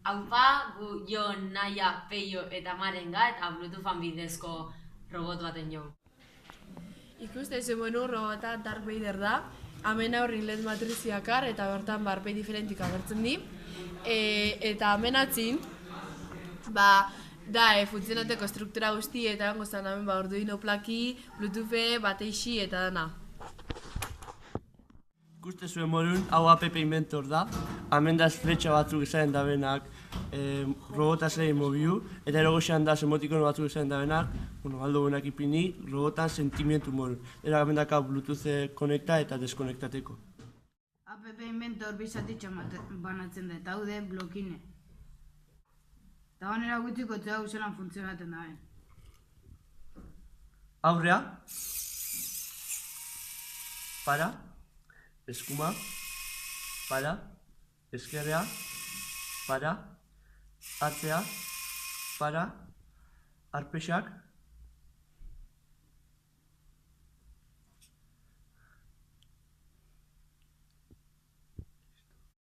Haupa, gu Jon, Naia, Peio eta Marenga eta Bluetoothan bidezko robot baten jo. Ikuste zemenu robota Darth Vader da, hemen aurrin lehen matriziakar eta bertan barpei diferentik agertzen di. Eta hemen atzin, da funtzionateko struktura guzti eta goztan hemen Arduino plaki, Bluetooth, bateixi eta dana. Ikuste zuen morun, hau app inventor da, hemen da fletxa batzuk izan dabenak robota zein mobiu, eta erogoxean da emotikono batzuk izan dabenak, aldo buenak ipini, robotan sentimientu morun. Era hemen daka Bluetooth konekta eta deskonektateko. App inventor bizatitxo banatzen da, eta hau de blokine. Eta honera gutxiko txea zelan funtzionatzen daben. Aurrea, para, eskuma, para, eskerrea, para, atzea, para, arpexak,